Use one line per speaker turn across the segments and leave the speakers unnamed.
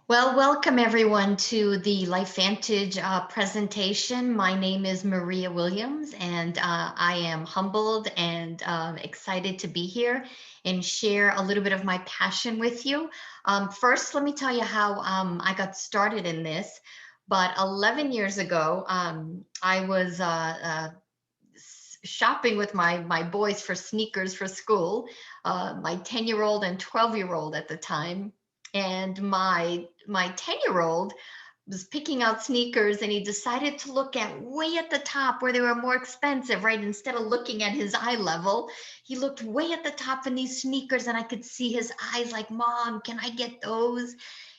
Well, welcome everyone to the Lifevantage presentation. My name is Maria Williams, and I am humbled and excited to be here and share a little bit of my passion with you. First, let me tell you how I got started in this. But 11 years ago, I was shopping with my boys for sneakers for school, my 10-year-old and 12-year-old at the time. And my 10-year-old was picking out sneakers, and he decided to look at way at the top where they were more expensive, right? Instead of looking at his eye level, he looked way at the top in these sneakers, and I could see his eyes like, Mom, can I get those?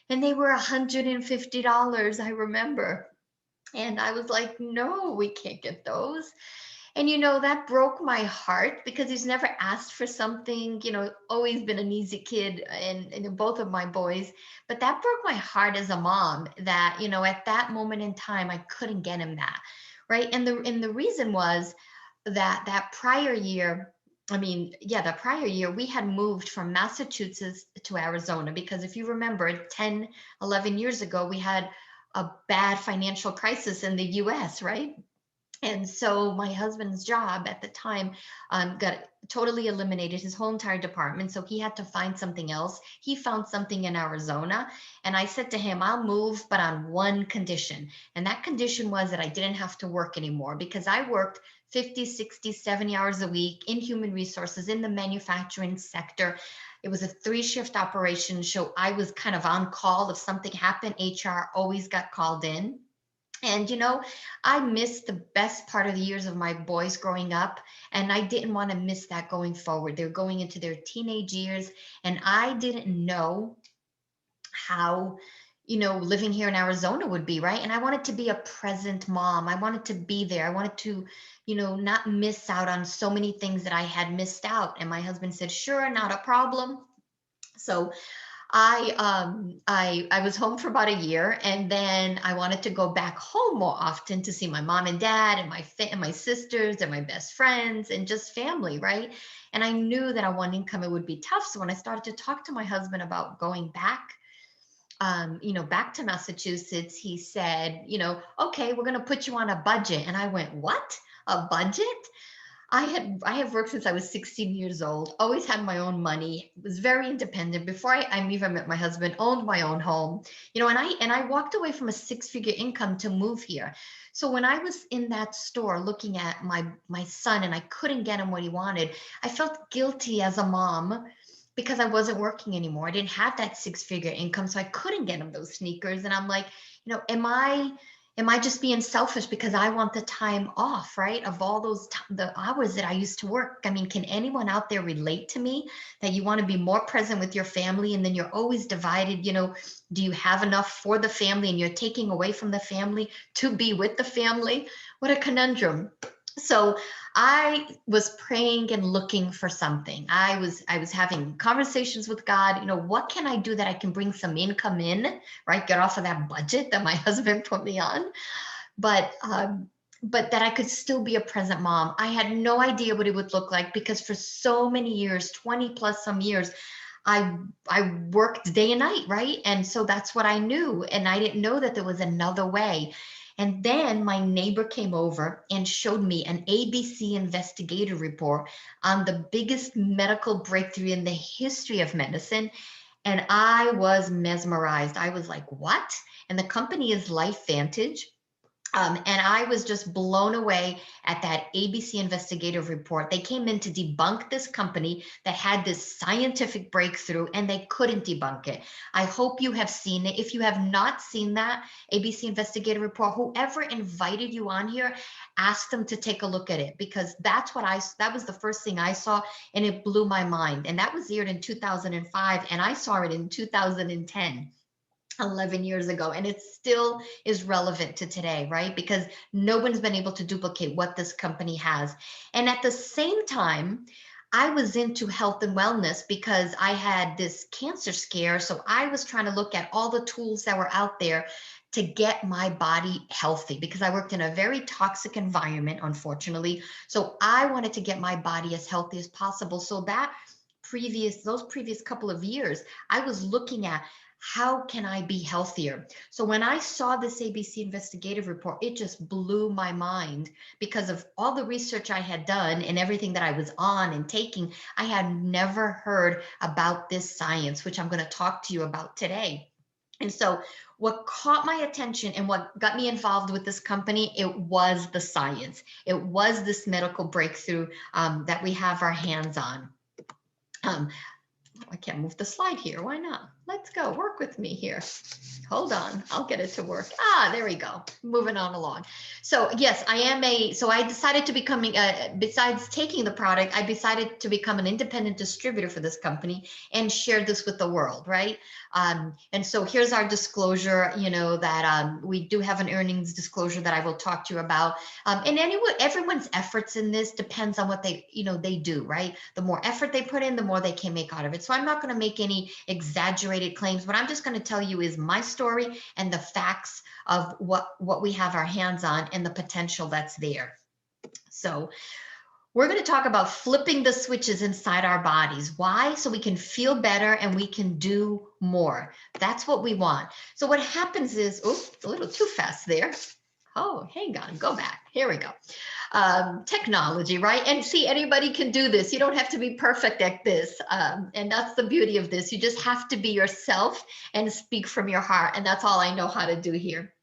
And they were $150, I remember. And I was like, no, we can't get those. And that broke my heart because he's never asked for something, always been an easy kid and both of my boys. But that broke my heart as a mom that, at that moment in time, I couldn't get him that. Right. And the reason was that prior year, the prior year we had moved from Massachusetts to Arizona because if you remember 10, 11 years ago, we had a bad financial crisis in the US, right? And so my husband's job at the time got totally eliminated, his whole entire department. So he had to find something else. He found something in Arizona. And I said to him, I'll move, but on one condition. And that condition was that I didn't have to work anymore because I worked 50, 60, 70 hours a week in human resources in the manufacturing sector. It was a 3-shift operation. So I was kind of on call. If something happened, HR always got called in. And I missed the best part of the years of my boys growing up, and I didn't want to miss that going forward. They're going into their teenage years, and I didn't know how, living here in Arizona would be, right? And I wanted to be a present mom. I wanted to be there. I wanted to, not miss out on so many things that I had missed out. And my husband said, sure, not a problem. So I was home for about a year, and then I wanted to go back home more often to see my mom and dad and my sisters and my best friends and just family, right? And I knew that on one income it would be tough. So when I started to talk to my husband about going back, back to Massachusetts, he said, okay, we're going to put you on a budget. And I went, what? A budget? I have worked since I was 16 years old, always had my own money, was very independent. Before I even met my husband, owned my own home, and I walked away from a 6-figure income to move here. So when I was in that store looking at my son and I couldn't get him what he wanted, I felt guilty as a mom because I wasn't working anymore. I didn't have that 6-figure income, so I couldn't get him those sneakers. And I'm like, am I just being selfish because I want the time off, right? Of all the hours that I used to work. I mean, can anyone out there relate to me that you want to be more present with your family and then you're always divided? Do you have enough for the family and you're taking away from the family to be with the family? What a conundrum. So I was praying and looking for something. I was having conversations with God. What can I do that I can bring some income in, right? Get off of that budget that my husband put me on, but that I could still be a present mom. I had no idea what it would look like because for so many years, 20 plus some years, I worked day and night, right? And so that's what I knew. And I didn't know that there was another way. And then my neighbor came over and showed me an ABC investigative report on the biggest medical breakthrough in the history of medicine. And I was mesmerized. I was like, what? And the company is Lifevantage. And I was just blown away at that ABC investigative report. They came in to debunk this company that had this scientific breakthrough and they couldn't debunk it. I hope you have seen it. If you have not seen that ABC investigative report, whoever invited you on here, ask them to take a look at it because that was the first thing I saw and it blew my mind. And that was aired in 2005 and I saw it in 2010. 11 years ago, and it still is relevant to today, right? Because no one's been able to duplicate what this company has. And at the same time, I was into health and wellness because I had this cancer scare. So I was trying to look at all the tools that were out there to get my body healthy because I worked in a very toxic environment, unfortunately. So I wanted to get my body as healthy as possible. So that those previous couple of years, I was looking at how can I be healthier? So when I saw this ABC investigative report, it just blew my mind because of all the research I had done and everything that I was on and taking. I had never heard about this science, which I'm going to talk to you about today. And so what caught my attention and what got me involved with this company, it was the science. It was this medical breakthrough that we have our hands on. Um, I can't move the slide here. Why not? Let's go. Work with me here. Hold on. I'll get it to work. Ah, there we go. Moving on along. So yes, so I decided to becoming, besides taking the product, I decided to become an independent distributor for this company and share this with the world, right? And so here's our disclosure, that we do have an earnings disclosure that I will talk to you about. And everyone's efforts in this depends on what they do, right? The more effort they put in, the more they can make out of it. So I'm not going to make any exaggerated claims. What I'm just going to tell you is my story and the facts of what we have our hands on and the potential that's there. So we're going to talk about flipping the switches inside our bodies. Why? So we can feel better and we can do more. That's what we want. So what happens is, oops, a little too fast there. Oh, hang on, go back. Here we go. Technology, right? And see, anybody can do this. You don't have to be perfect at this. And that's the beauty of this. You just have to be yourself and speak from your heart. And that's all I know how to do here.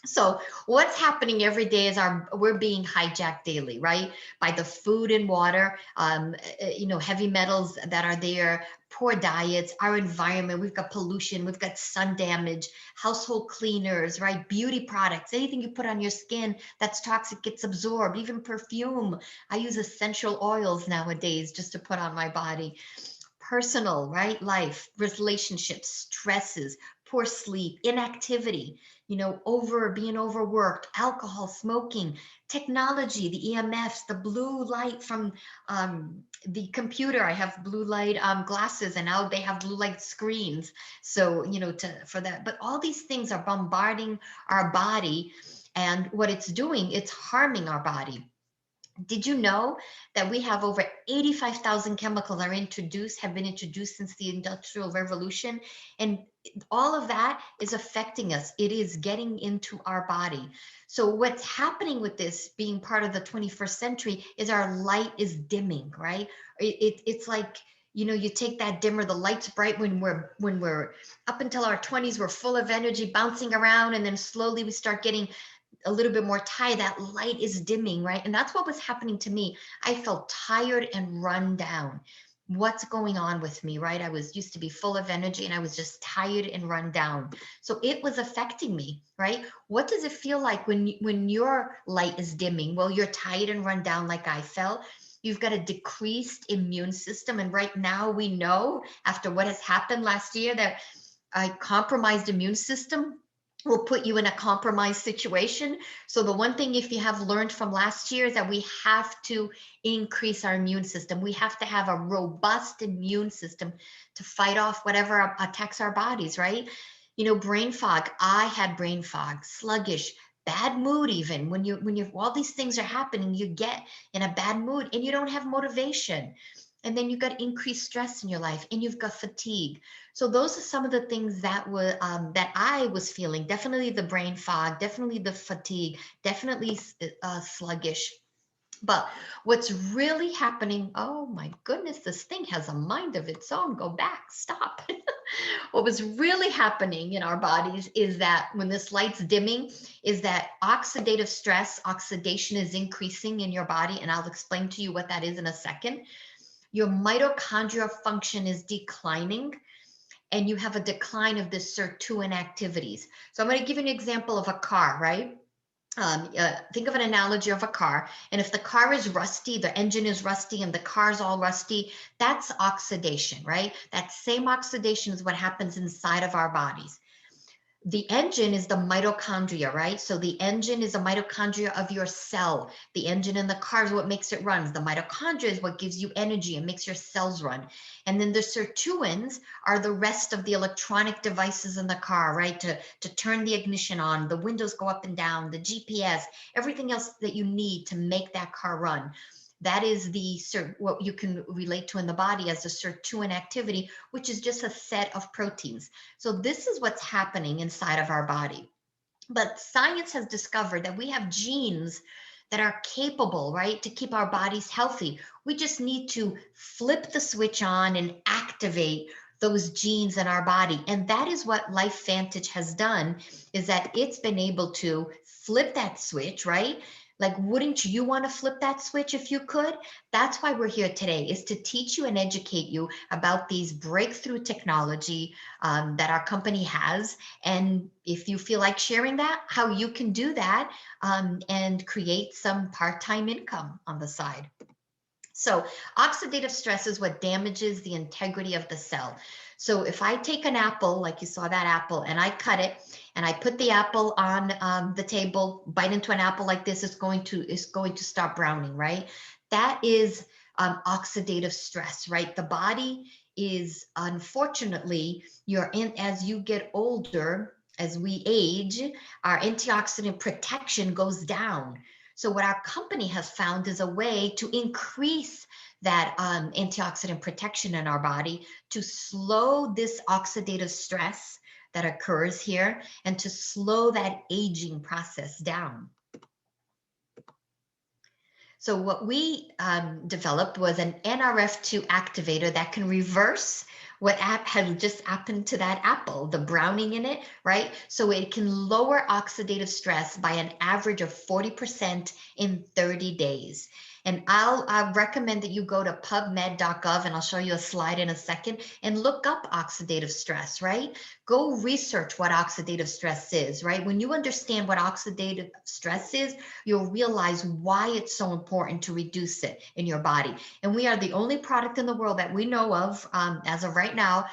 So what's happening every day is we're being hijacked daily, right? By the food and water, heavy metals that are there, poor diets, our environment. We've got pollution, we've got sun damage, household cleaners, right? Beauty products, anything you put on your skin that's toxic gets absorbed, even perfume. I use essential oils nowadays just to put on my body. Personal, right? Life, relationships, stresses, poor sleep, inactivity, being overworked, alcohol, smoking, technology, the EMFs, the blue light from the computer. I have blue light glasses, and now they have blue light screens. So, for that, but all these things are bombarding our body, and what it's doing, it's harming our body. Did you know that we have over 85,000 chemicals have been introduced since the Industrial Revolution? And all of that is affecting us. It is getting into our body. So what's happening with this being part of the 21st century is our light is dimming, right? It's like, you take that dimmer, the light's bright when we're up until our 20s, we're full of energy, bouncing around, and then slowly we start getting a little bit more tired. That light is dimming, right? And that's what was happening to me. I felt tired and run down. What's going on with me, right? I used to be full of energy and I was just tired and run down. So it was affecting me, right? What does it feel like when your light is dimming? Well, you're tired and run down like I felt. You've got a decreased immune system. And right now we know after what has happened last year that a compromised immune system will put you in a compromised situation. So the one thing, if you have learned from last year, is that we have to increase our immune system. We have to have a robust immune system to fight off whatever attacks our bodies, right? Brain fog. I had brain fog, sluggish, bad mood. Even when all these things are happening, you get in a bad mood and you don't have motivation. And then you've got increased stress in your life and you've got fatigue. So those are some of the things that I was feeling. Definitely the brain fog, definitely the fatigue, definitely sluggish. But what's really happening, oh my goodness, this thing has a mind of its own. Go back, stop. What was really happening in our bodies is that when this light's dimming, is that oxidative stress, oxidation is increasing in your body. And I'll explain to you what that is in a second. Your mitochondrial function is declining, and you have a decline of the sirtuin activities. So I'm going to give you an example of a car, right? Think of an analogy of a car. And if the car is rusty, the engine is rusty, and the car's all rusty, that's oxidation, right? That same oxidation is what happens inside of our bodies. The engine is the mitochondria, right? So the engine is a mitochondria of your cell. The engine in the car is what makes it run. The mitochondria is what gives you energy and makes your cells run. And then the sirtuins are the rest of the electronic devices in the car, right? To turn the ignition on, the windows go up and down, the GPS, everything else that you need to make that car run. That is what you can relate to in the body as the sirtuin activity, which is just a set of proteins. So this is what's happening inside of our body. But science has discovered that we have genes that are capable, right, to keep our bodies healthy. We just need to flip the switch on and activate those genes in our body. And that is what Lifevantage has done, is that it's been able to flip that switch, right? Like, wouldn't you want to flip that switch if you could? That's why we're here today, is to teach you and educate you about these breakthrough technology that our company has. And if you feel like sharing that, how you can do that and create some part-time income on the side. So oxidative stress is what damages the integrity of the cell. So if I take an apple, like you saw that apple, and I cut it, and I put the apple on the table, bite into an apple like this, it's going to start browning, right? That is oxidative stress, right? The body is, unfortunately, as you get older, as we age, our antioxidant protection goes down. So what our company has found is a way to increase that antioxidant protection in our body, to slow this oxidative stress that occurs here, and to slow that aging process down. So what we developed was an NRF2 activator that can reverse what had just happened to that apple, the browning in it, right? So it can lower oxidative stress by an average of 40% in 30 days. And I'll recommend that you go to pubmed.gov, and I'll show you a slide in a second, and look up oxidative stress, right? Go research what oxidative stress is, right? When you understand what oxidative stress is, you'll realize why it's so important to reduce it in your body. And we are the only product in the world that we know of as of right now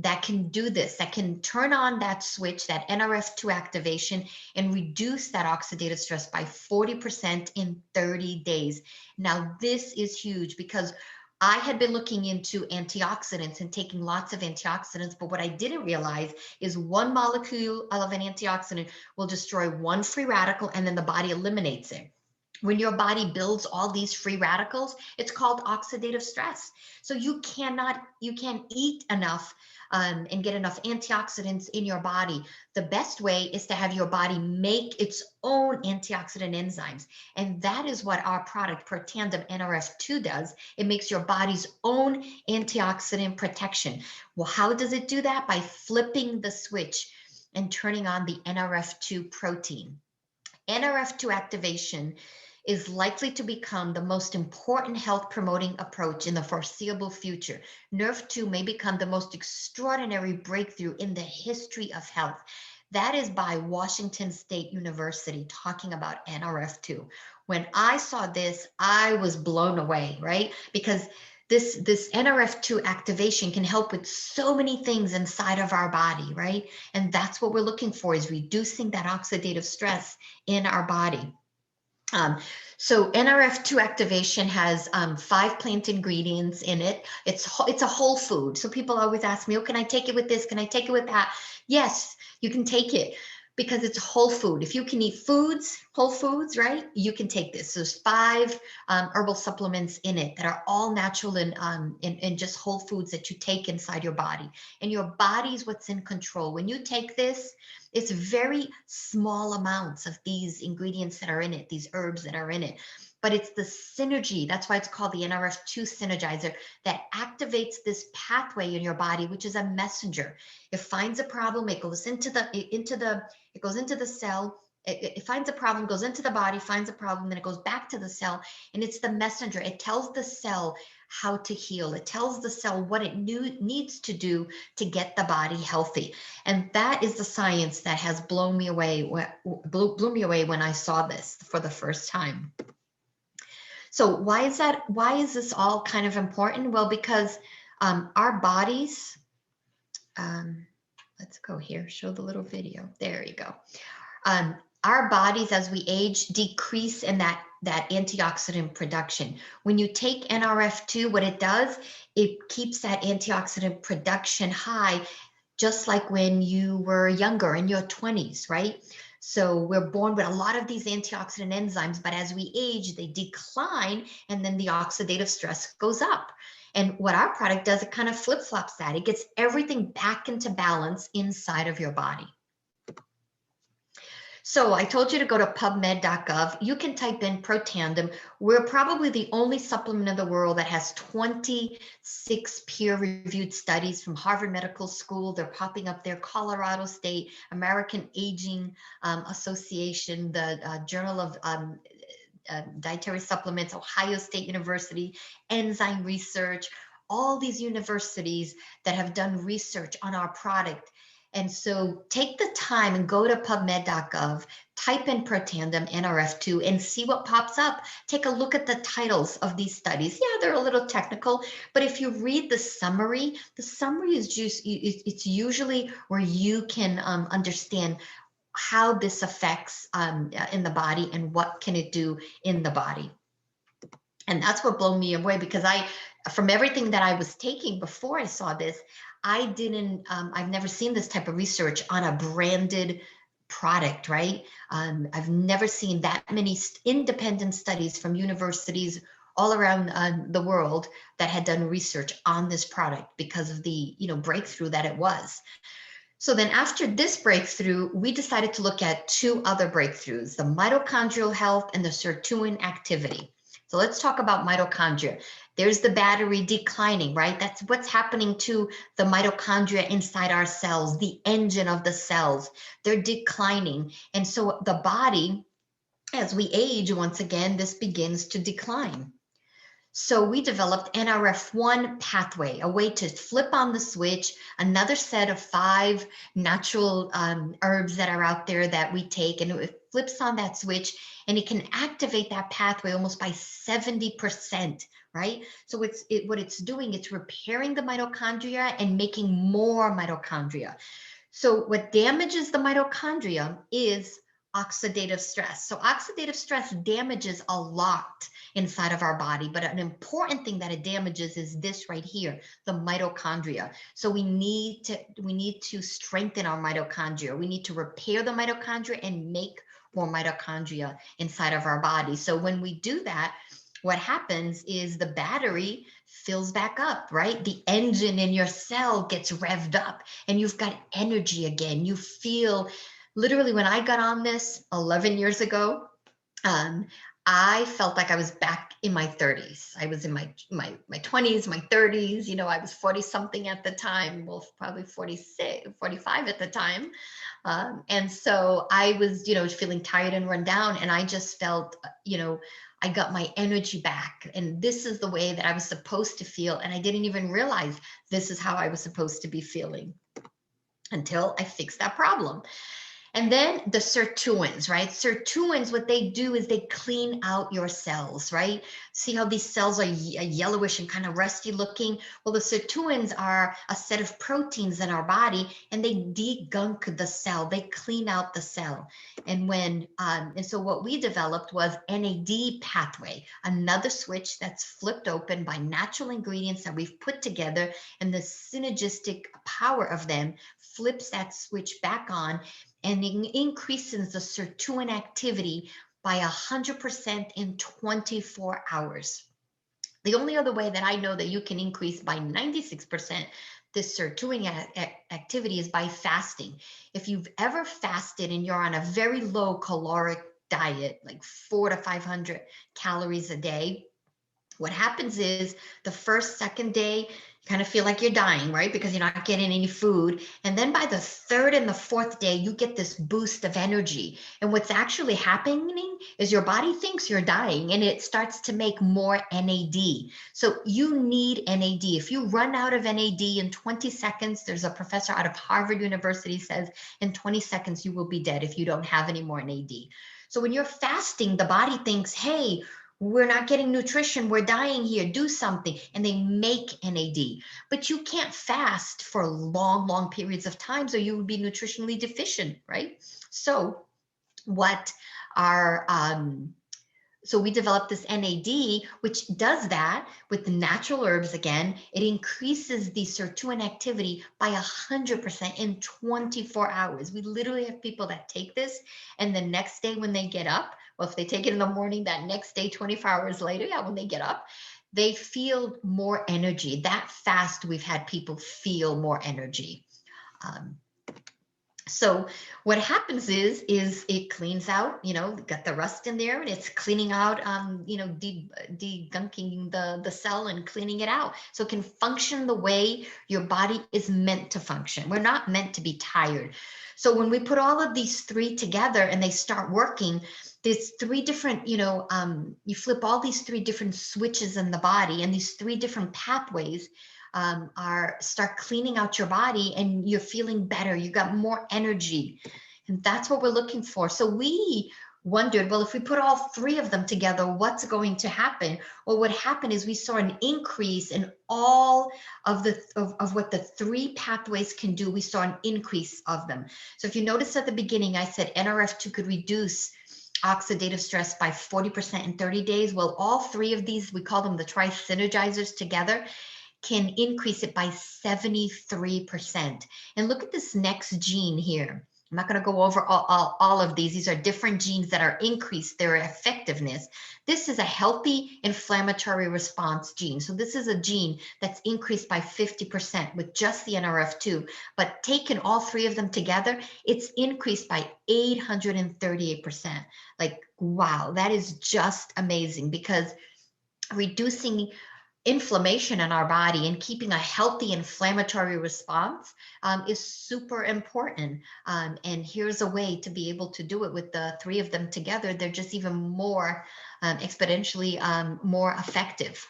that can do this, that can turn on that switch, that NRF2 activation, and reduce that oxidative stress by 40% in 30 days. Now, this is huge, because I had been looking into antioxidants and taking lots of antioxidants, but what I didn't realize is one molecule of an antioxidant will destroy one free radical, and then the body eliminates it. When your body builds all these free radicals, it's called oxidative stress. So you can't eat enough and get enough antioxidants in your body. The best way is to have your body make its own antioxidant enzymes. And that is what our product, Protandim NRF2, does. It makes your body's own antioxidant protection. Well, how does it do that? By flipping the switch and turning on the NRF2 protein. NRF2 activation is likely to become the most important health promoting approach in the foreseeable future. NRF2 may become the most extraordinary breakthrough in the history of health. That is by Washington State University, talking about NRF2. When I saw this, I was blown away, right? Because this NRF2 activation can help with so many things inside of our body, right? And that's what we're looking for, is reducing that oxidative stress in our body. So NRF2 activation has 5 plant ingredients in it. It's a whole food. So people always ask me, oh, can I take it with this? Can I take it with that? Yes, you can take it, because it's whole food. If you can eat whole foods, right, you can take this. So there's 5 herbal supplements in it that are all natural and just whole foods that you take inside your body. And your body's what's in control. When you take this, it's very small amounts of these ingredients that are in it, these herbs that are in it. But it's the synergy, that's why it's called the NRF2 synergizer, that activates this pathway in your body, which is a messenger. It finds a problem, it goes into the cell. It finds a problem, goes into the body, finds a problem, then it goes back to the cell, and it's the messenger. It tells the cell how to heal. It tells the cell what it needs to do to get the body healthy. And that is the science that has blew me away when I saw this for the first time. So why is that? Why is this all kind of important? Well, because our bodies, let's go here, show the little video. There you go. Our bodies, as we age, decrease in that antioxidant production. When you take NRF2, what it does, it keeps that antioxidant production high, just like when you were younger, in your 20s, right? So we're born with a lot of these antioxidant enzymes, but as we age, they decline, and then the oxidative stress goes up. And what our product does, it kind of flip-flops that. It gets everything back into balance inside of your body. So I told you to go to pubmed.gov. You can type in Protandim. We're probably the only supplement in the world that has 26 peer-reviewed studies from Harvard Medical School. They're popping up there. Colorado State, American Aging Association, the Journal of Dietary Supplements, Ohio State University, Enzyme Research, all these universities that have done research on our product. And so take the time and go to pubmed.gov, type in Protandim NRF2 and see what pops up. Take a look at the titles of these studies. Yeah, they're a little technical, but if you read the summary is just, it's usually where you can understand how this affects in the body and what can it do in the body. And that's what blew me away, because from everything that I was taking before I saw this, I've never seen this type of research on a branded product, right? I've never seen that many independent studies from universities all around the world that had done research on this product because of the breakthrough that it was. So then after this breakthrough, we decided to look at two other breakthroughs, the mitochondrial health and the sirtuin activity. So let's talk about mitochondria. There's the battery declining, right? That's what's happening to the mitochondria inside our cells, the engine of the cells. They're declining. And so the body, as we age, once again, this begins to decline. So we developed NRF1 pathway, a way to flip on the switch, another set of 5 natural herbs that are out there that we take, and it flips on that switch and it can activate that pathway almost by 70%, right? So what it's doing, it's repairing the mitochondria and making more mitochondria. So what damages the mitochondria is oxidative stress. So oxidative stress damages a lot inside of our body, but an important thing that it damages is this right here, the mitochondria. So we need to strengthen our mitochondria. We need to repair the mitochondria and make more mitochondria inside of our body. So when we do that, what happens is the battery fills back up, right? The engine in your cell gets revved up and you've got energy again. You feel, literally, when I got on this 11 years ago, I felt like I was back in my 30s. I was in my 20s, my 30s, I was 40 something at the time, well, probably 46, 45 at the time. And so I was, feeling tired and run down, and I just felt, I got my energy back, and this is the way that I was supposed to feel. And I didn't even realize this is how I was supposed to be feeling until I fixed that problem. And then the sirtuins, right? Sirtuins, what they do is they clean out your cells, right? See how these cells are yellowish and kind of rusty looking? Well, the sirtuins are a set of proteins in our body, and they degunk the cell. They clean out the cell. And so what we developed was NAD pathway, another switch that's flipped open by natural ingredients that we've put together, and the synergistic power of them flips that switch back on, and it increases the sirtuin activity by 100% in 24 hours. The only other way that I know that you can increase by 96% this sirtuin activity is by fasting. If you've ever fasted and you're on a very low caloric diet, like 400 to 500 calories a day, what happens is the second day, you kind of feel like you're dying, right? Because you're not getting any food. And then by the third and the fourth day, you get this boost of energy. And what's actually happening is your body thinks you're dying, and it starts to make more NAD. So you need NAD. If you run out of NAD in 20 seconds, there's a professor out of Harvard University says in 20 seconds, you will be dead if you don't have any more NAD. So when you're fasting, the body thinks, hey, we're not getting nutrition, we're dying here, do something, and they make NAD. But you can't fast for long periods of time, so you would be nutritionally deficient, right? So what our So we developed this NAD, which does that with the natural herbs again. It increases the sirtuin activity by 100% in 24 hours. We literally have people that take this, and the next day when they get up, well, if they take it in the morning, that next day, 24 hours later, yeah, when they get up, they feel more energy. That fast, we've had people feel more energy. Um, so what happens is it cleans out, got the rust in there, and it's cleaning out, degunking the cell and cleaning it out. So it can function the way your body is meant to function. We're not meant to be tired. So when we put all of these three together and they start working, there's three different, you flip all these three different switches in the body, and these three different pathways start cleaning out your body, and you're feeling better. You got more energy, and that's what we're looking for. So we wondered, well, if we put all three of them together, what's going to happen? Well, what happened is we saw an increase in all of what the three pathways can do. We saw an increase of them. So if you notice at the beginning, I said NRF2 could reduce oxidative stress by 40% in 30 days. Well, all three of these, we call them the tri-synergizers together, can increase it by 73%. And look at this next gene here. I'm not going to go over all of these. These are different genes that are increased their effectiveness. This is a healthy inflammatory response gene. So this is a gene that's increased by 50% with just the NRF2, but taking all three of them together, it's increased by 838%. Like, wow, that is just amazing, because reducing inflammation in our body and keeping a healthy inflammatory response is super important. And here's a way to be able to do it with the three of them together. They're just even more exponentially more effective.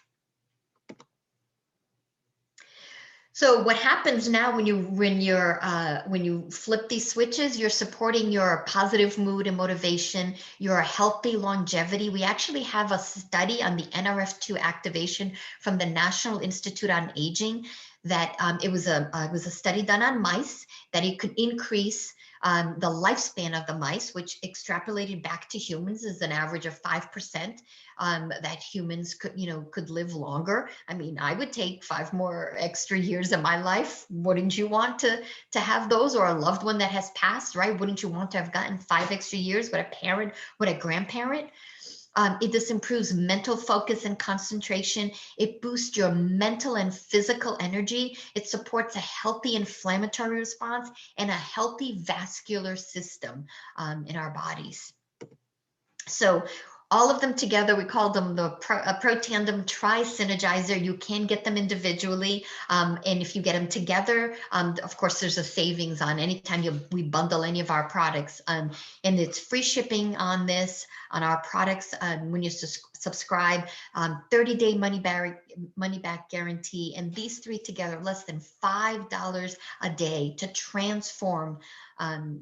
So what happens now when you flip these switches, you're supporting your positive mood and motivation, your healthy longevity. We actually have a study on the NRF2 activation from the National Institute on Aging that it was a study done on mice, that it could increase the lifespan of the mice, which extrapolated back to humans is an average of 5%, that humans could live longer. I mean, I would take 5 more extra years of my life. Wouldn't you want to have those, or a loved one that has passed, right? Wouldn't you want to have gotten 5 extra years with a parent, with a grandparent? This improves mental focus and concentration. It boosts your mental and physical energy. It supports a healthy inflammatory response and a healthy vascular system in our bodies. So all of them together, we call them the Protandem Tri-Synergizer. You can get them individually. And if you get them together, of course, there's a savings on anytime we bundle any of our products. And it's free shipping on this, on our products. When you subscribe, 30-day money back guarantee. And these three together, less than $5 a day to transform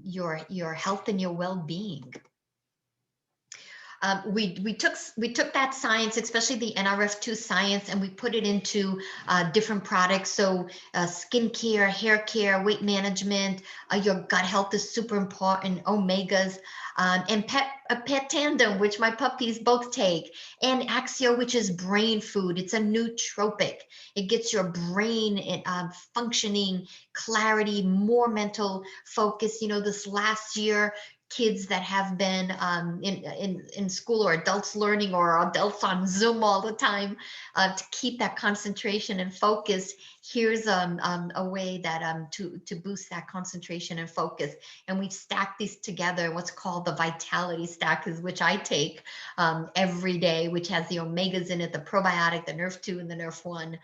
your health and your well-being. We took that science, especially the NRF2 science, and we put it into different products. So skincare, hair care, weight management, your gut health is super important, omegas, and pet tandem, which my puppies both take, and Axio, which is brain food. It's a nootropic. It gets your brain functioning, clarity, more mental focus. This last year, kids that have been in school, or adults learning, or adults on Zoom all the time, to keep that concentration and focus. Here's a way that to boost that concentration and focus. And we've stacked these together, what's called the Vitality Stack, which I take every day, which has the omegas in it, the probiotic, the NRF2 and the NRF1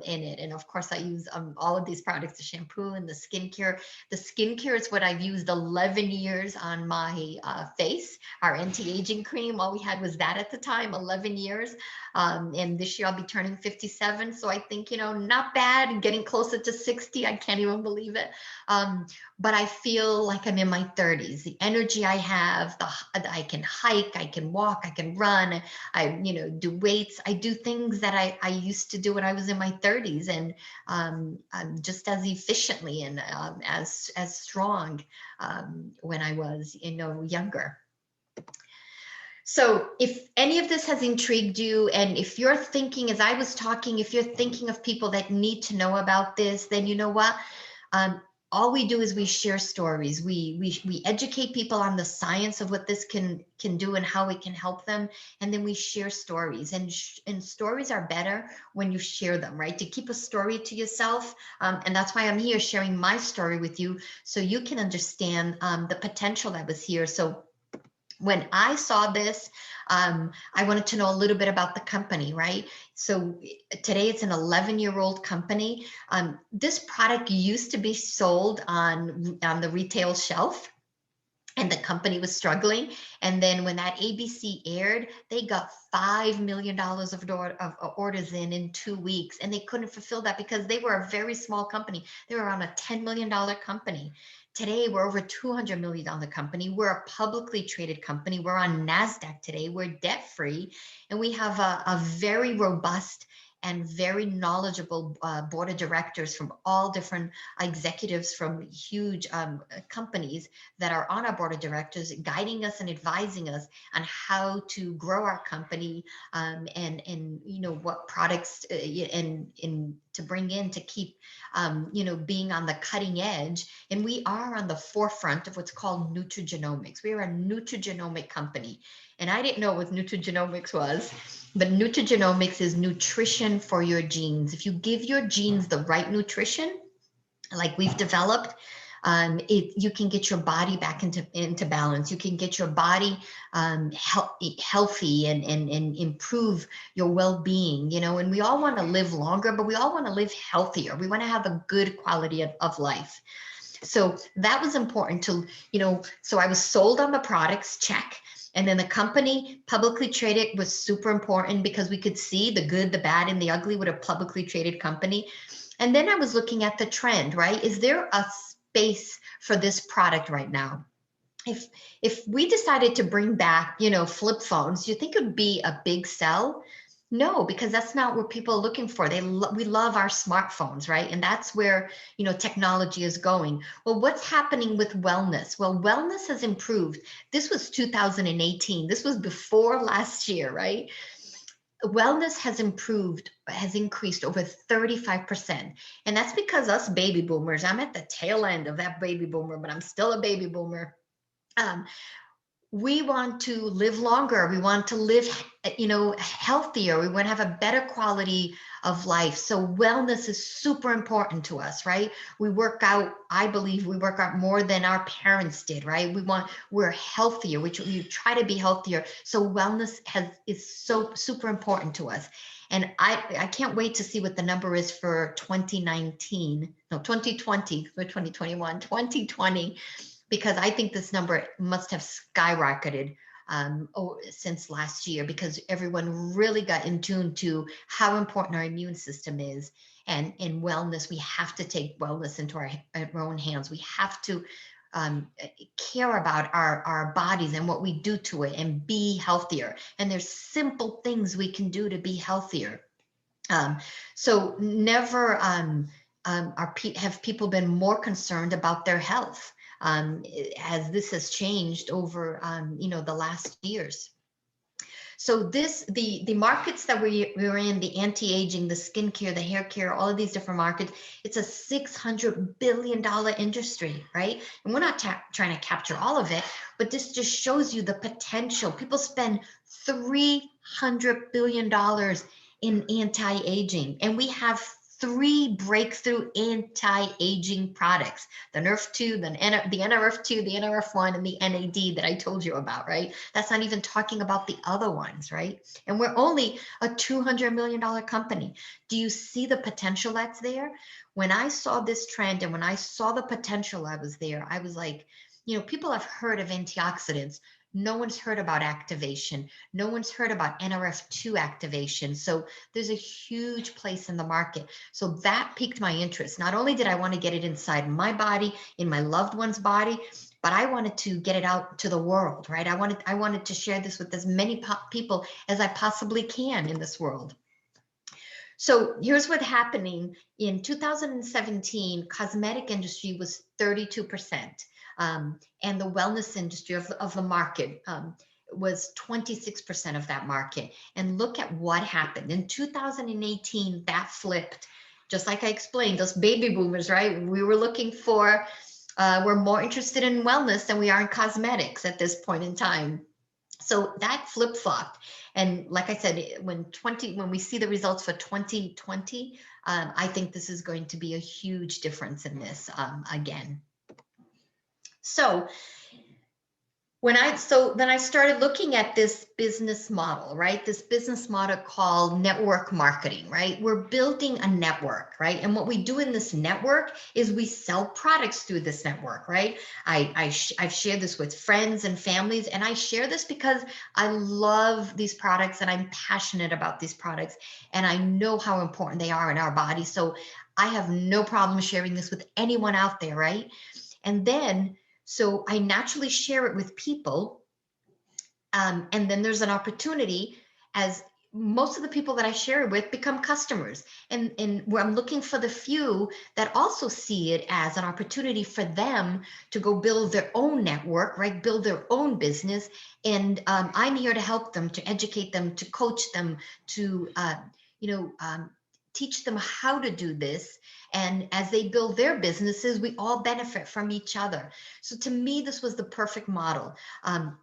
in it. And of course, I use all of these products, the shampoo and the skincare. The skincare is what I've used 11 years on my face. Our anti-aging cream, all we had was that at the time, 11 years. And this year I'll be turning 57. So I think, not bad, getting closer to 60. I can't even believe it. But I feel like I'm in my 30s. The energy I have, I can hike, I can walk, I can run, I do weights. I do things that I used to do when I was in my 30s, and just as efficiently and as strong when I was younger. So if any of this has intrigued you, and if you're thinking, as I was talking, if you're thinking of people that need to know about this, then you know what? Um, all we do is we share stories. We educate people on the science of what this can do and how it can help them, and then we share stories. And stories are better when you share them, right? To keep a story to yourself, and that's why I'm here sharing my story with you, so you can understand the potential that was here. So when I saw this, I wanted to know a little bit about the company, right? So today it's an 11-year-old company. This product used to be sold on the retail shelf, and the company was struggling. And then when that ABC aired, they got $5 million of orders in 2 weeks, and they couldn't fulfill that because they were a very small company. They were around a $10 million company. Today, we're over $200 million company. We're a publicly traded company. We're on NASDAQ today. We're debt free, and we have a very robust and very knowledgeable board of directors from all different executives from huge companies that are on our board of directors, guiding us and advising us on how to grow our company, and what products and to bring in to keep being on the cutting edge. And we are on the forefront of what's called nutrigenomics. We are a nutrigenomic company, and I didn't know what nutrigenomics was. But nutrigenomics is nutrition for your genes. If you give your genes the right nutrition, like we've developed, you can get your body back into balance. You can get your body healthy and improve your well-being, and we all want to live longer, but we all want to live healthier. We want to have a good quality of life. So that was important so I was sold on the products, check. And then the company publicly traded was super important because we could see the good, the bad, and the ugly with a publicly traded company. And then I was looking at the trend, right? Is there a space for this product right now? If we decided to bring back, flip phones, do you think it would be a big sell? No, because that's not what people are looking for. We love our smartphones, right? And that's where, technology is going. Well, what's happening with wellness? Well, wellness has improved. This was 2018. This was before last year, right? Wellness has increased over 35. And that's because us baby boomers, I'm at the tail end of that baby boomer, but I'm still a baby boomer. Um, we want to live longer. We want to live, healthier. We want to have a better quality of life. So wellness is super important to us, right? We work out, I believe we work out more than our parents did, right? We're healthier, which we try to be healthier. So wellness is so super important to us. And I can't wait to see what the number is for 2019, no, 2020, for 2021, 2020, because I think this number must have skyrocketed since last year, because everyone really got in tune to how important our immune system is. And in wellness, we have to take wellness into our own hands. We have to care about our bodies and what we do to it and be healthier. And there's simple things we can do to be healthier. So never have people been more concerned about their health, as this has changed over the last years. So the markets that we're in, the anti-aging, the skincare, the hair care, all of these different markets, it's a $600 billion industry, right? And we're not trying to capture all of it, but this just shows you the potential. People spend $300 billion in anti-aging, and we have 3 breakthrough anti-aging products: the NRF2, the NRF2, the NRF1, and the NAD that I told you about, right? That's not even talking about the other ones, right? And we're only a $200 million company. Do you see the potential that's there? When I saw this trend and when I saw the potential I was there, I was like, people have heard of antioxidants. No one's heard about activation. No one's heard about NRF2 activation. So there's a huge place in the market. So that piqued my interest. Not only did I want to get it inside my body, in my loved one's body, but I wanted to get it out to the world, right? I wanted to share this with as many people as I possibly can in this world. So here's what's happening. In 2017, cosmetic industry was 32%. And the wellness industry of the market was 26% of that market. And look at what happened. In 2018, that flipped. Just like I explained, those baby boomers, right? We were looking for, we're more interested in wellness than we are in cosmetics at this point in time. So that flip-flopped. And like I said, when we see the results for 2020, I think this is going to be a huge difference in this again. So then I started looking at this business model, right? This business model called network marketing, right? We're building a network, right? And what we do in this network is we sell products through this network, right? I've shared this with friends and families, and I share this because I love these products and I'm passionate about these products, and I know how important they are in our body. So I have no problem sharing this with anyone out there, right? And then so I naturally share it with people. And then there's an opportunity, as most of the people that I share it with become customers. And where I'm looking for the few that also see it as an opportunity for them to go build their own network, right? Build their own business. And I'm here to help them, to educate them, to coach them, to, teach them how to do this. And as they build their businesses, we all benefit from each other. So to me, this was the perfect model.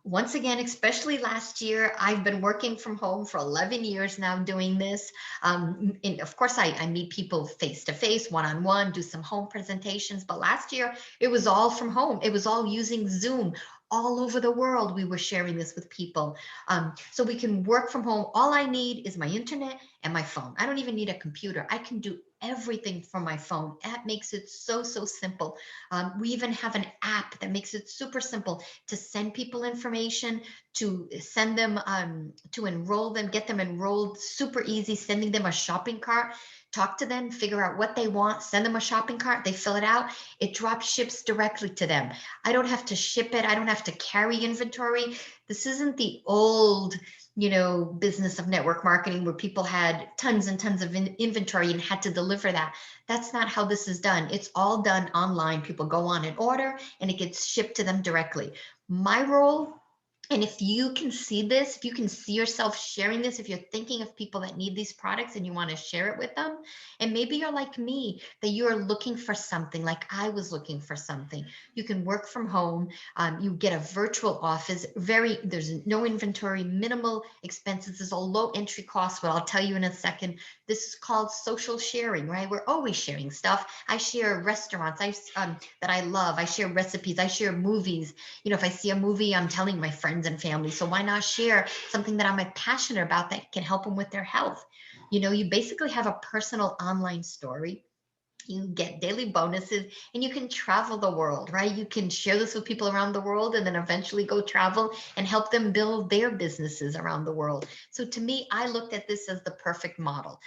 Once again, especially last year, I've been working from home for 11 years now doing this. And of course, I meet people face to face, one-on-one, do some home presentations. But last year, it was all from home. It was all using Zoom. All over the world, we were sharing this with people. So we can work from home. All I need is my internet and my phone. I don't even need a computer. I can do everything from my phone. That makes it so simple. We even have an app that makes it super simple to send people information, to send them, to enroll them, get them enrolled, super easy, sending them a shopping cart. Talk to them, figure out what they want, send them a shopping cart, they fill it out, it drop ships directly to them. I don't have to ship it, I don't have to carry inventory. This isn't the old, business of network marketing where people had tons and tons of inventory and had to deliver that. That's not how this is done. It's all done online. People go on and order and it gets shipped to them directly. My role, and if you can see this, if you can see yourself sharing this, if you're thinking of people that need these products and you want to share it with them, and maybe you're like me, that you're looking for something, like I was looking for something, you can work from home. You get a virtual office, there's no inventory, minimal expenses, there's a low entry cost, but I'll tell you in a second. This is called social sharing, right? We're always sharing stuff. I share restaurants that I love. I share recipes. I share movies. If I see a movie, I'm telling my friends and family. So why not share something that I'm passionate about that can help them with their health? You basically have a personal online story. You get daily bonuses and you can travel the world, right? You can share this with people around the world and then eventually go travel and help them build their businesses around the world. So to me, I looked at this as the perfect model.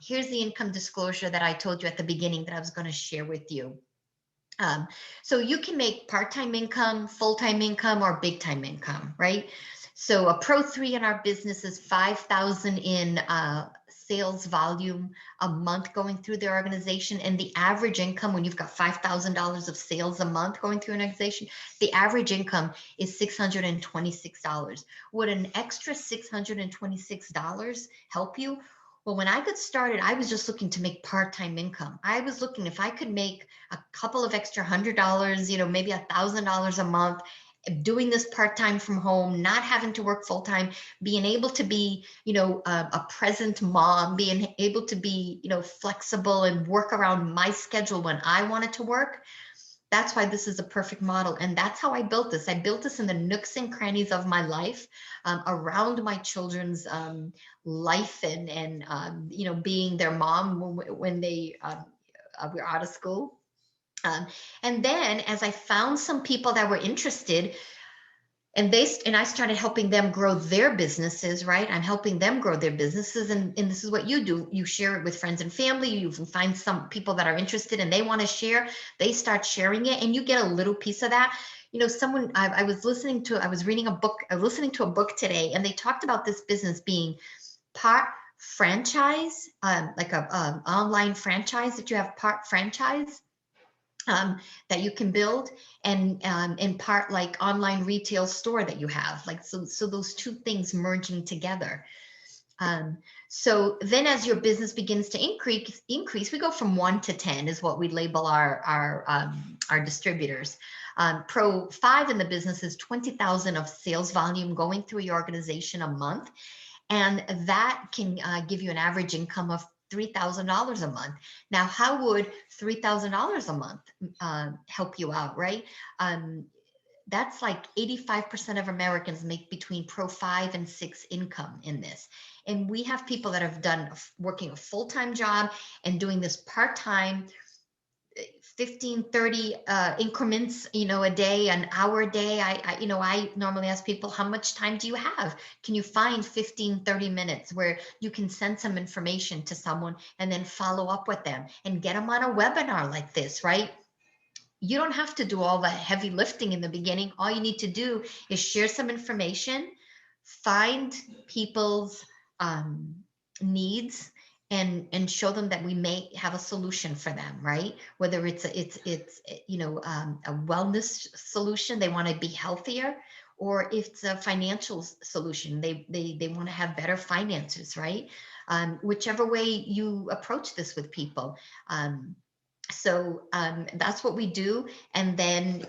Here's the income disclosure that I told you at the beginning that I was going to share with you. So you can make part-time income, full-time income, or big-time income, right? So a Pro 3 in our business is 5,000 in sales volume a month going through their organization. And the average income, when you've got $5,000 of sales a month going through an organization, the average income is $626. Would an extra $626 help you? Well, when I got started, I was just looking to make part-time income. I was looking if I could make a couple of extra $100, maybe $1,000 a month, doing this part-time from home, not having to work full-time, being able to be, a present mom, being able to be, flexible and work around my schedule when I wanted to work. That's why this is a perfect model. And that's how I built this. I built this in the nooks and crannies of my life, around my children's life and being their mom when they were out of school. And then as I found some people that were interested, and I started helping them grow their businesses, right? I'm helping them grow their businesses. And this is what you do. You share it with friends and family. You find some people that are interested and they want to share. They start sharing it and you get a little piece of that. I was listening to a book today, and they talked about this business being part franchise, like a online franchise, that you have part franchise. that you can build, and in part like online retail store that you have, like, so those two things merging together. Um, so then as your business begins to increase, we go from 1 to 10 is what we label our distributors. Pro 5 in the business is 20,000 of sales volume going through your organization a month. And that can give you an average income of $3,000 a month. Now, how would $3,000 a month help you out, right? That's like 85% of Americans make between Pro 5 and 6 income in this. And we have people that have done working a full-time job and doing this part-time, 15, 30 increments, a day, an hour a day. I normally ask people, how much time do you have? Can you find 15, 30 minutes where you can send some information to someone and then follow up with them and get them on a webinar like this, right? You don't have to do all the heavy lifting in the beginning. All you need to do is share some information, find people's needs, and show them that we may have a solution for them, right? Whether it's a wellness solution, they want to be healthier, or if it's a financial solution, they want to have better finances, right? Whichever way you approach this with people. So that's what we do. And then,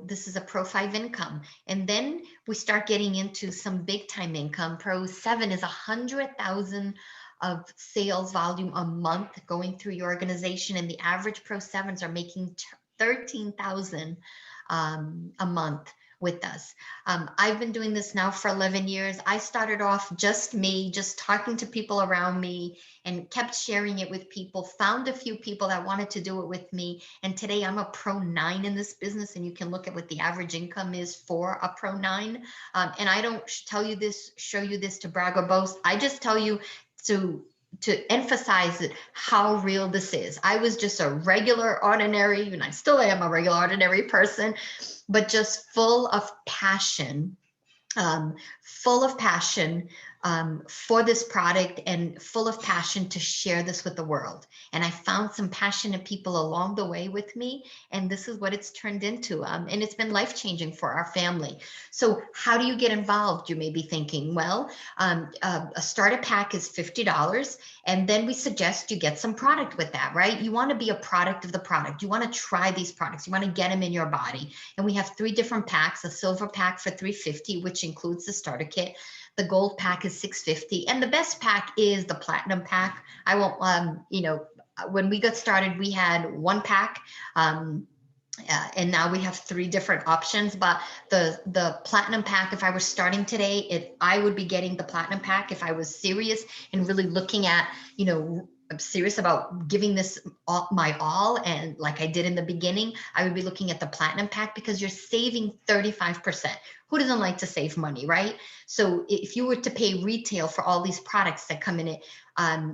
this is a Pro 5 income. And then we start getting into some big time income. Pro 7 is 100,000 of sales volume a month going through your organization. And the average Pro 7s are making 13,000 a month with us. I've been doing this now for 11 years. I started off just me, just talking to people around me, and kept sharing it with people, found a few people that wanted to do it with me. And today I'm a Pro 9 in this business, and you can look at what the average income is for a Pro 9. And I don't show you this to brag or boast. I just tell you to emphasize how real this is. I was just a regular, ordinary, and I still am a regular, ordinary person, but just full of passion for this product, and full of passion to share this with the world. And I found some passionate people along the way with me, and this is what it's turned into. And it's been life-changing for our family. So how do you get involved? You may be thinking, well, a starter pack is $50, and then we suggest you get some product with that, right? You want to be a product of the product. You want to try these products. You want to get them in your body. And we have 3 different packs: a silver pack for $350, which includes the starter kit. The gold pack is $650, and the best pack is the platinum pack. I won't, when we got started, we had 1 pack, and now we have 3 different options. But the platinum pack, if I were starting today, I would be getting the platinum pack. If I was serious and really looking at, I'm serious about giving this my all, and like I did in the beginning, I would be looking at the platinum pack, because you're saving 35%. Who doesn't like to save money, right? So if you were to pay retail for all these products that come in it,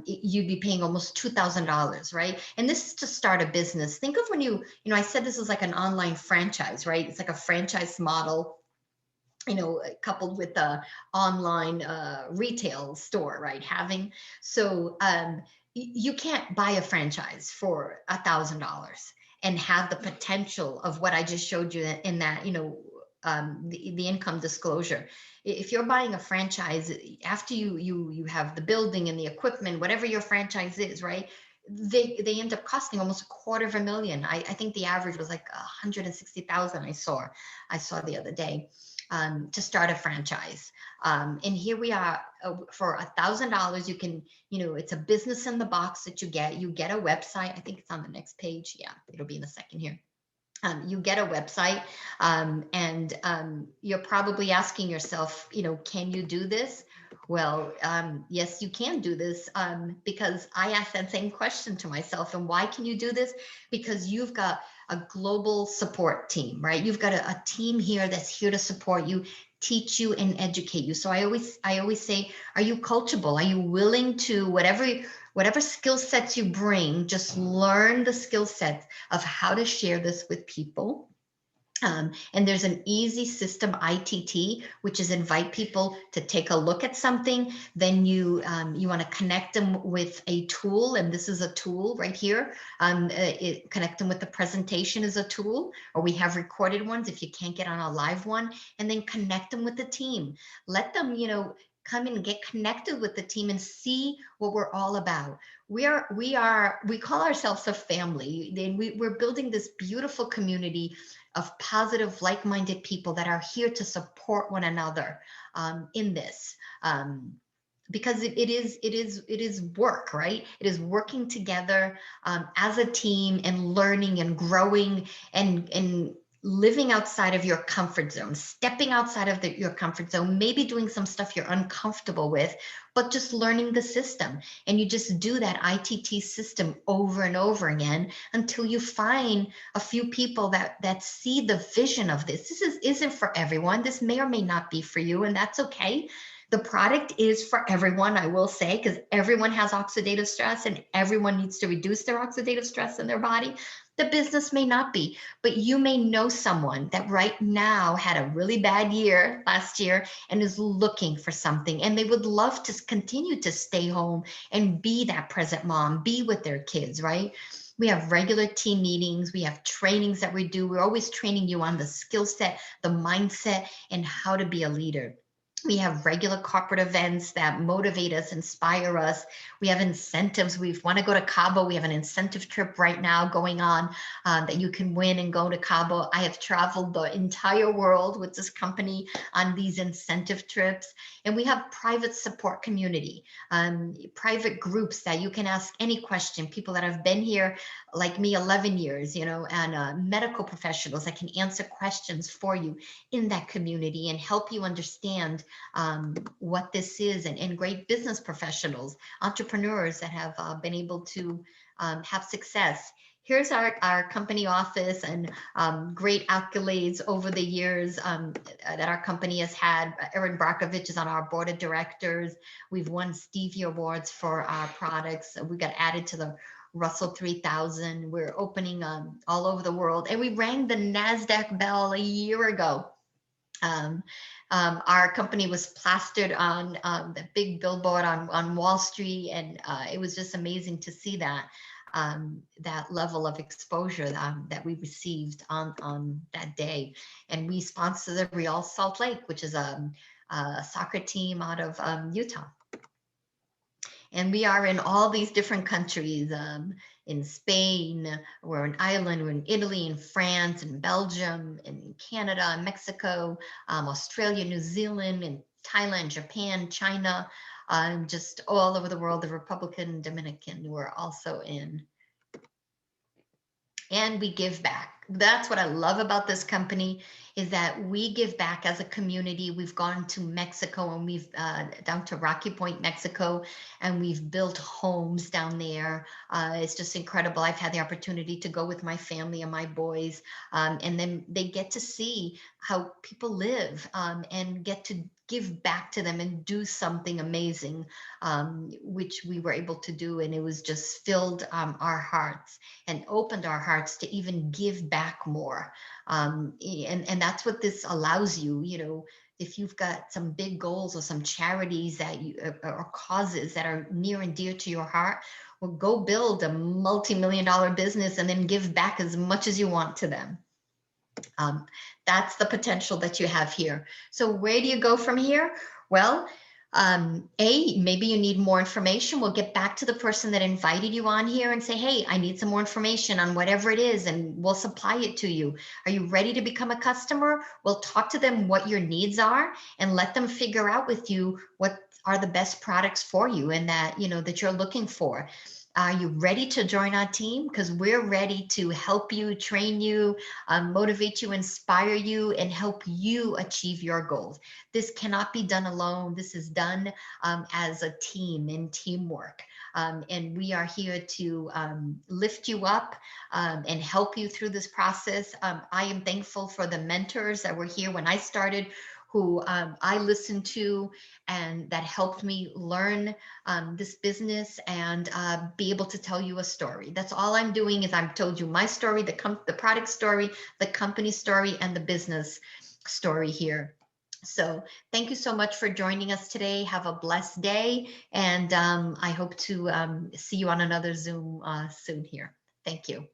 you'd be paying almost $2,000, right? And this is to start a business. Think of when I said this is like an online franchise, right? It's like a franchise model, coupled with the online retail store, right? You can't buy a franchise for $1,000 and have the potential of what I just showed you in that, the income disclosure. If you're buying a franchise, after you have the building and the equipment, whatever your franchise is, right? They end up costing almost $250,000. I think the average was like 160,000. I saw the other day. To start a franchise. And here we are for $1,000. You can, it's a business in the box that you get a website. I think it's on the next page. Yeah, it'll be in a second here. You get a website, and you're probably asking yourself, can you do this? Well, yes, you can do this, because I asked that same question to myself. And why can you do this? Because you've got a global support team, right? You've got a team here that's here to support you, teach you, and educate you. So I always say, are you coachable? Are you willing to, whatever skill sets you bring, just learn the skill sets of how to share this with people, And there's an easy system, ITT, which is invite people to take a look at something. Then you want to connect them with a tool, and this is a tool right here. Connect them with the presentation is a tool, or we have recorded ones if you can't get on a live one, and then connect them with the team. Let them, come in and get connected with the team and see what we're all about. We call ourselves a family, and we're building this beautiful community of positive, like-minded people that are here to support one another in this. Because it is work, right? It is working together as a team and learning and growing and living outside of your comfort zone, stepping outside of your comfort zone, maybe doing some stuff you're uncomfortable with, but just learning the system. And you just do that ITT system over and over again until you find a few people that see the vision of this. Isn't for everyone. This may or may not be for you, and that's okay. The product is for everyone, I will say, because everyone has oxidative stress and everyone needs to reduce their oxidative stress in their body. The business may not be, but you may know someone that right now had a really bad year last year and is looking for something, and they would love to continue to stay home and be that present mom, be with their kids, right? We have regular team meetings. We have trainings that we do. We're always training you on the skill set, the mindset, and how to be a leader. We have regular corporate events that motivate us, inspire us. We have incentives. We want to go to Cabo. We have an incentive trip right now going on that you can win and go to Cabo. I have traveled the entire world with this company on these incentive trips. And we have private support community, private groups that you can ask any question. People that have been here like me 11 years, and medical professionals that can answer questions for you in that community and help you understand what this is, and great business professionals, entrepreneurs that have been able to have success. Here's our company office and great accolades over the years that our company has had. Erin Brockovich is on our board of directors. We've won Stevie Awards for our products. We got added to the Russell 3000. We're opening all over the world. And we rang the NASDAQ bell a year ago. Our company was plastered on the big billboard on Wall Street, and it was just amazing to see that level of exposure that we received on that day. And we sponsor the Real Salt Lake, which is a soccer team out of Utah. And we are in all these different countries, in Spain, we're in Ireland, we're in Italy, in France, in Belgium, in Canada, Mexico, Australia, New Zealand, and Thailand, Japan, China, just all over the world. The Republican, Dominican, we're also in. And we give back. That's what I love about this company, is that we give back as a community. We've gone to Mexico, and we've down to Rocky Point, Mexico, and we've built homes down there. It's just incredible. I've had the opportunity to go with my family and my boys, and then they get to see how people live, and get to give back to them and do something amazing, which we were able to do. And it was just filled our hearts and opened our hearts to even give back more. And that's what this allows you, if you've got some big goals or some charities that or causes that are near and dear to your heart, well, go build a multi-million-dollar business and then give back as much as you want to them. That's the potential that you have here. So where do you go from here? Well, maybe you need more information. We'll get back to the person that invited you on here and say, hey, I need some more information on whatever it is, and we'll supply it to you. Are you ready to become a customer? We'll talk to them what your needs are and let them figure out with you what are the best products for you and that you're looking for. Are you ready to join our team? Because we're ready to help you, train you, motivate you, inspire you, and help you achieve your goals. This cannot be done alone. This is done as a team in teamwork. And we are here to lift you up and help you through this process. I am thankful for the mentors that were here when I started who I listened to and that helped me learn this business and be able to tell you a story. That's all I'm doing is I've told you my story, the product story, the company story, and the business story here. So thank you so much for joining us today. Have a blessed day, and I hope to see you on another Zoom soon here. Thank you.